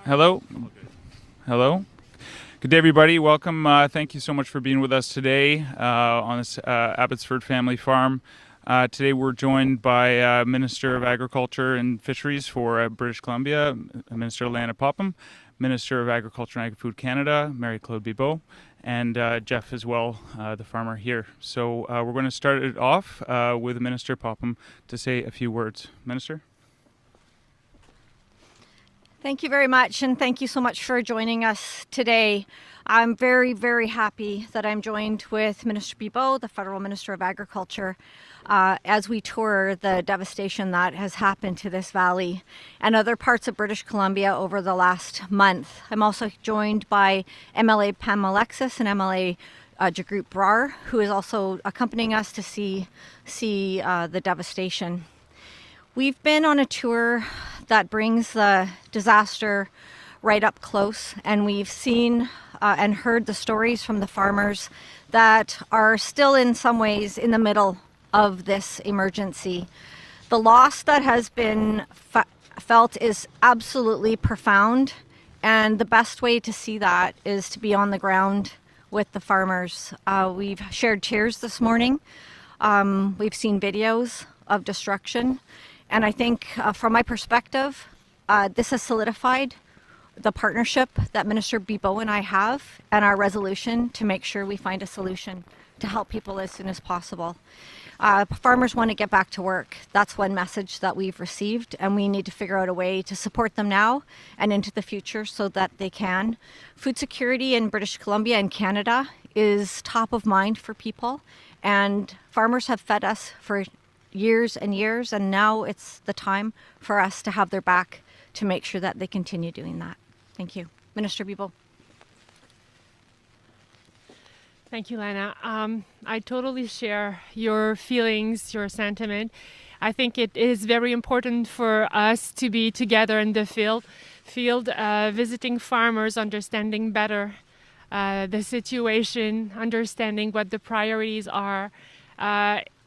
Hello. Hello. Good day, everybody. Welcome. Thank you so much for being with us today on this Abbotsford family farm. Today we're joined by Minister of Agriculture and Fisheries for British Columbia, Minister Lana Popham, Minister of Agriculture and Agri-Food Canada, Marie-Claude Bibeau, and Jeff as well, the farmer here. So we're going to start it off with Minister Popham to say a few words. Minister? Thank you very much, and thank you so much for joining us today. I'm very, very happy that I'm joined with Minister Bibeau, the Federal Minister of Agriculture, as we tour the devastation that has happened to this valley and other parts of British Columbia over the last month. I'm also joined by MLA Pam Alexis and MLA Jagrup Brar, who is also accompanying us to see the devastation. We've been on a tour that brings the disaster right up close, and we've seen and heard the stories from the farmers that are still in some ways in the middle of this emergency. The loss that has been felt is absolutely profound, and the best way to see that is to be on the ground with the farmers. We've shared tears this morning. We've seen videos of destruction. And I think from my perspective, this has solidified the partnership that Minister Bibeau and I have and our resolution to make sure we find a solution to help people as soon as possible. Farmers want to get back to work. That's one message that we've received, and we need to figure out a way to support them now and into the future so that they can. Food security in British Columbia and Canada is top of mind for people, and farmers have fed us for years and years, and now it's the time for us to have their back to make sure that they continue doing that. Thank you. Minister Bibeau. Thank you, Lana. I totally share your feelings, your sentiment. I think it is very important for us to be together in the field, visiting farmers, understanding better the situation, understanding what the priorities are.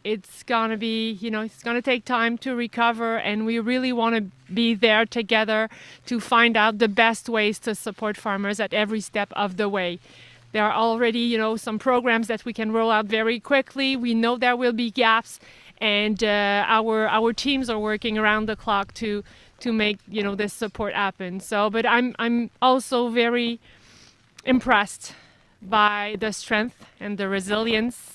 It's going to be, it's going to take time to recover, and we really want to be there together to find out the best ways to support farmers at every step of the way. There are already, some programs that we can roll out very quickly. We know there will be gaps, and our teams are working around the clock to make, this support happen. So, but I'm also very impressed by the strength and the resilience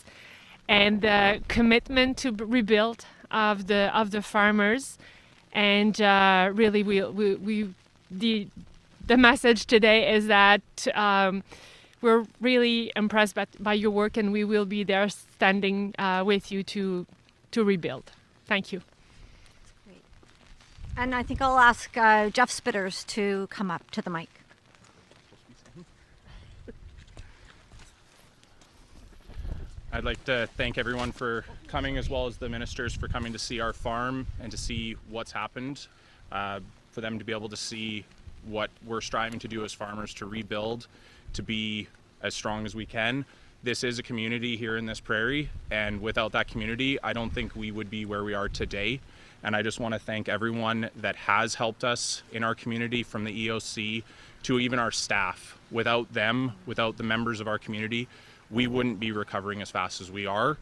and the commitment to rebuild of the farmers, and really the message today is that we're really impressed by your work, and we will be there standing with you to rebuild. Thank you. That's great. And I think I'll ask Jeff Spitters to come up to the mic. I'd like to thank everyone for coming, as well as the ministers for coming to see our farm and to see what's happened, for them to be able to see what we're striving to do as farmers to rebuild, to be as strong as we can. This is a community here in this prairie, and without that community, I don't think we would be where we are today. And I just want to thank everyone that has helped us in our community, from the EOC to even our staff. Without them, without the members of our community, we wouldn't be recovering as fast as we are.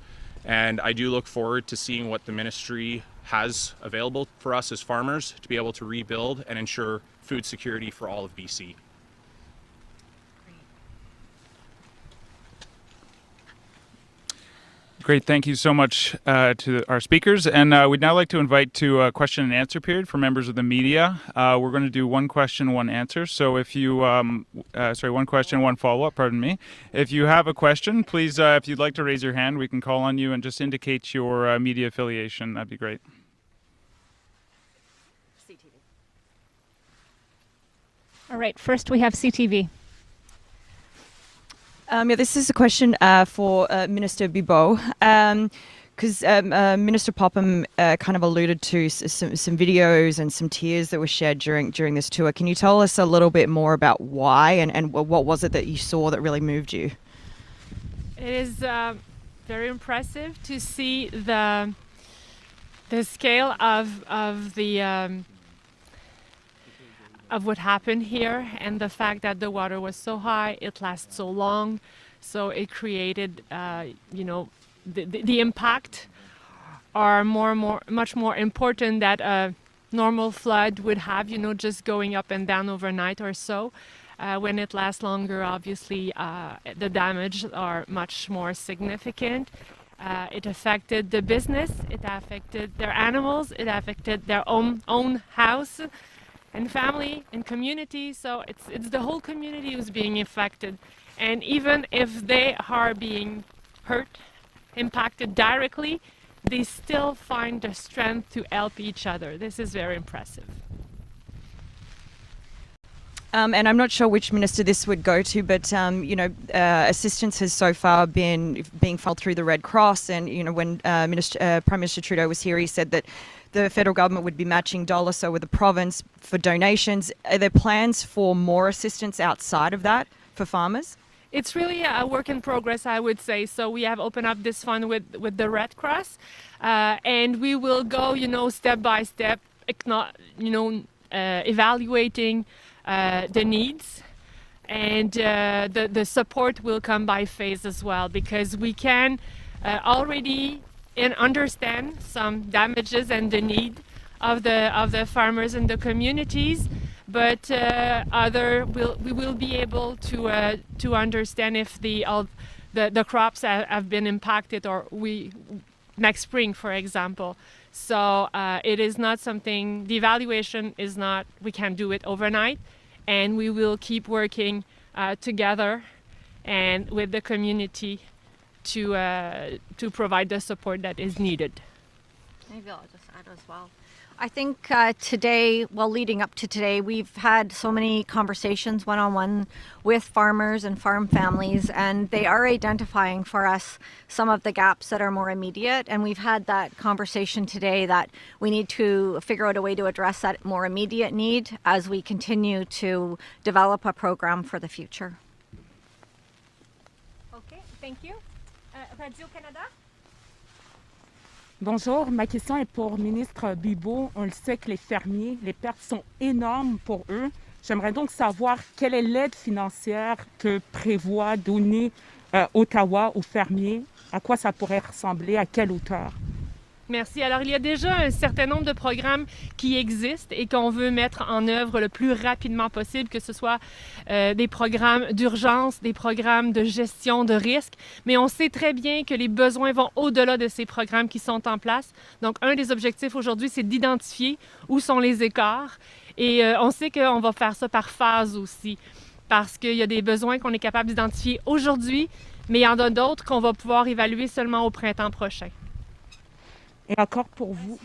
And I do look forward to seeing what the ministry has available for us as farmers to be able to rebuild and ensure food security for all of BC. Great. Thank you so much to our speakers. And we'd now like to invite to a question and answer period for members of the media. We're going to do one question, one answer. So if you, one question, one follow-up, pardon me. If you have a question, please, if you'd like to raise your hand, we can call on you and just indicate your media affiliation. That'd be great. CTV. All right, first we have CTV. This is a question for Minister Bibeau, because Minister Popham kind of alluded to some videos and some tears that were shed during this tour. Can you tell us a little bit more about why and what was it that you saw that really moved you? It is very impressive to see the scale of the of what happened here, and the fact that the water was so high, it lasted so long, so it created, the impact are much more important that a normal flood would have, just going up and down overnight or so. When it lasts longer, obviously, the damage are much more significant. It affected the business, it affected their animals, it affected their own house and family and community. So it's the whole community who's being affected. And even if they are being hurt, impacted directly, they still find the strength to help each other. This is very impressive. And I'm not sure which minister this would go to, but assistance has so far been being funneled through the Red Cross. And when Prime Minister Trudeau was here, he said that the federal government would be matching dollars, so with the province for donations. Are there plans for more assistance outside of that for farmers? It's really a work in progress, I would say. So we have opened up this fund with the Red Cross, and we will go, step by step, evaluating the needs, and the support will come by phase as well, because we can already understand some damages and the need of the farmers and the communities, but we will be able to understand if the crops have been impacted, or next spring, for example. So it is not something, the evaluation is not, we can't do it overnight, and we will keep working together and with the community to provide the support that is needed. Maybe I'll just add as well. I think today, leading up to today, we've had so many conversations one-on-one with farmers and farm families, and they are identifying for us some of the gaps that are more immediate. And we've had that conversation today that we need to figure out a way to address that more immediate need as we continue to develop a program for the future. Okay, thank you. Radio-Canada? Bonjour, ma question est pour le ministre Bibeau. On le sait que les fermiers, les pertes sont énormes pour eux. J'aimerais donc savoir quelle est l'aide financière que prévoit donner Ottawa aux fermiers. À quoi ça pourrait ressembler, à quelle hauteur? Merci. Alors, il y a déjà un certain nombre de programmes qui existent et qu'on veut mettre en œuvre le plus rapidement possible, que ce soit des programmes d'urgence, des programmes de gestion de risque. Mais on sait très bien que les besoins vont au-delà de ces programmes qui sont en place. Donc, un des objectifs aujourd'hui, c'est d'identifier où sont les écarts. Et on sait qu'on va faire ça par phase aussi, parce qu'il y a des besoins qu'on est capable d'identifier aujourd'hui, mais il y en a d'autres qu'on va pouvoir évaluer seulement au printemps prochain. Et encore pour vous,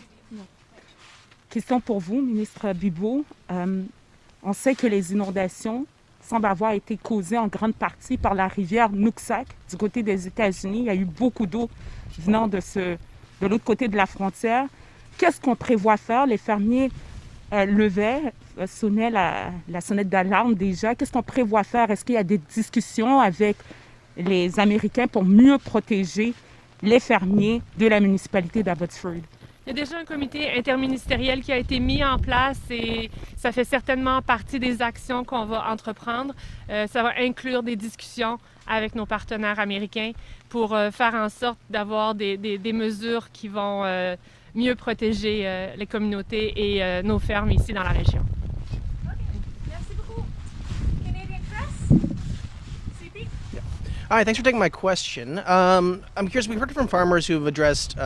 question pour vous, ministre Bibeau. On sait que les inondations semblent avoir été causées en grande partie par la rivière Nooksack du côté des États-Unis. Il y a eu beaucoup d'eau venant de l'autre côté de la frontière. Qu'est-ce qu'on prévoit faire? Les fermiers sonnaient la sonnette d'alarme déjà. Qu'est-ce qu'on prévoit faire? Est-ce qu'il y a des discussions avec les Américains pour mieux protéger les fermiers de la municipalité d'Abbotsford? Il y a déjà un comité interministériel qui a été mis en place et ça fait certainement partie des actions qu'on va entreprendre. Ça va inclure des discussions avec nos partenaires américains pour faire en sorte d'avoir des mesures qui vont mieux protéger les communautés et nos fermes ici dans la région. Merci beaucoup. Canadian Press? CP? Hi, thanks for taking my question. I'm curious, we've heard from farmers who've addressed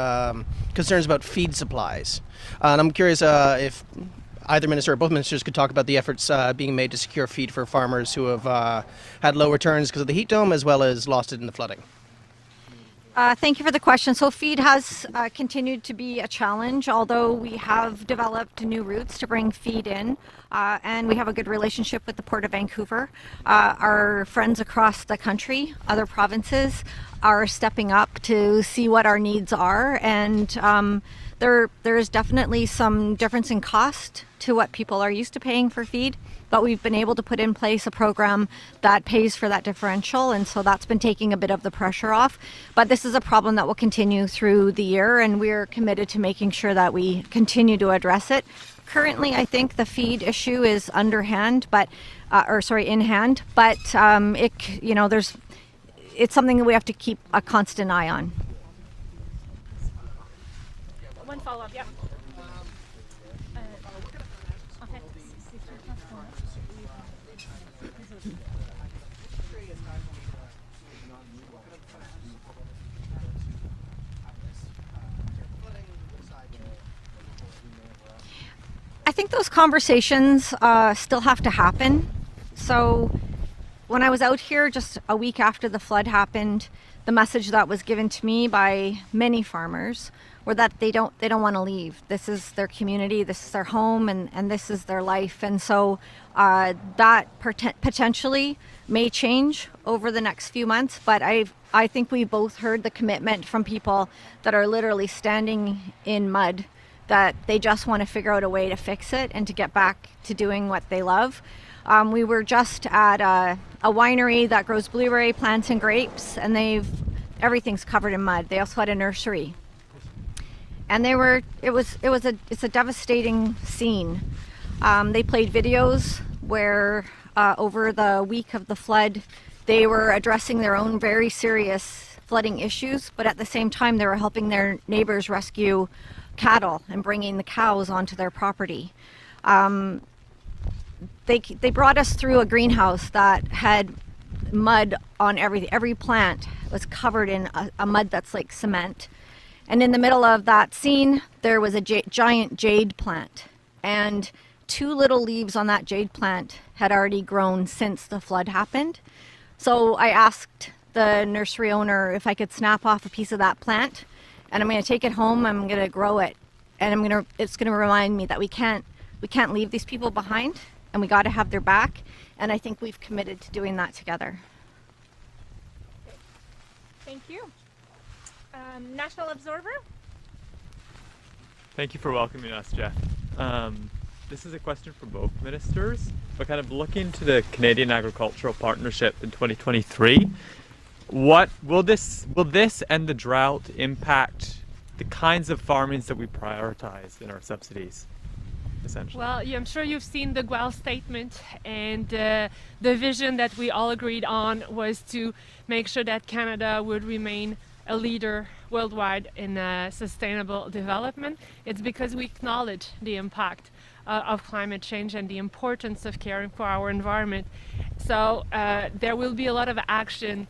concerns about feed supplies. And I'm curious if either minister or both ministers could talk about the efforts being made to secure feed for farmers who have had low returns because of the heat dome as well as lost it in the flooding. Thank you for the question. So feed has continued to be a challenge, although we have developed new routes to bring feed in, and we have a good relationship with the Port of Vancouver. Our friends across the country, other provinces, are stepping up to see what our needs are, and there is definitely some difference in cost to what people are used to paying for feed, but we've been able to put in place a program that pays for that differential, and so that's been taking a bit of the pressure off. But this is a problem that will continue through the year, and we're committed to making sure that we continue to address it. currently, I think the feed issue is underhand, but in hand. But it's something that we have to keep a constant eye on. One follow-up, yeah. I think those conversations still have to happen. So when I was out here just a week after the flood happened, the message that was given to me by many farmers were that they don't want to leave. This is their community, this is their home, and this is their life. And so that potentially may change over the next few months, but I think we both heard the commitment from people that are literally standing in mud, that they just want to figure out a way to fix it and to get back to doing what they love. We were just at a winery that grows blueberry plants and grapes, and everything's covered in mud. They also had a nursery, and it's a devastating scene. They played videos where over the week of the flood, they were addressing their own very serious flooding issues, but at the same time they were helping their neighbors rescue cattle and bringing the cows onto their property. They brought us through a greenhouse that had mud on every plant was covered in a mud that's like cement. And in the middle of that scene, there was a giant jade plant, and 2 little leaves on that jade plant had already grown since the flood happened. So I asked the nursery owner if I could snap off a piece of that plant, and I'm going to take it home. I'm going to grow it, and it's going to remind me that we can't leave these people behind, and we got to have their back. And I think we've committed to doing that together. Thank you. National Observer. Thank you for welcoming us, Jeff. This is a question for both ministers, but kind of looking to the Canadian Agricultural Partnership in 2023. What will this and the drought impact the kinds of farmings that we prioritize in our subsidies, essentially? Well, I'm sure you've seen the Guelph statement, and the vision that we all agreed on was to make sure that Canada would remain a leader worldwide in sustainable development. It's because we acknowledge the impact of climate change and the importance of caring for our environment. So there will be a lot of action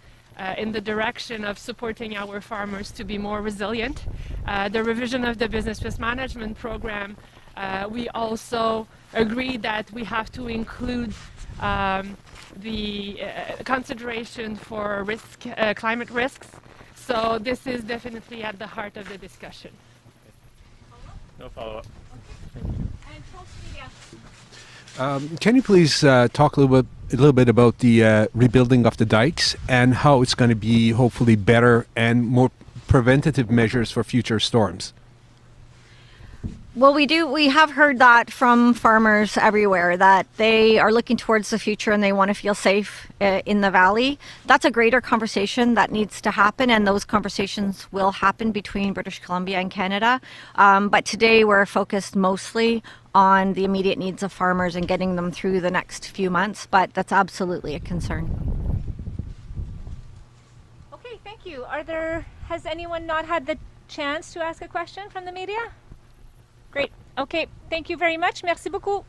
in the direction of supporting our farmers to be more resilient. The revision of the Business Risk Management Program, we also agree that we have to include the consideration for climate risks. So this is definitely at the heart of the discussion. No follow-up. Can you please talk a little bit about the rebuilding of the dikes and how it's going to be hopefully better and more preventative measures for future storms? Well, we have heard that from farmers everywhere, that they are looking towards the future and they want to feel safe in the valley. That's a greater conversation that needs to happen, and those conversations will happen between British Columbia and Canada. But today we're focused mostly on the immediate needs of farmers and getting them through the next few months, but that's absolutely a concern. Okay, thank you. Has anyone not had the chance to ask a question from the media? Great. Okay, thank you very much. Merci beaucoup.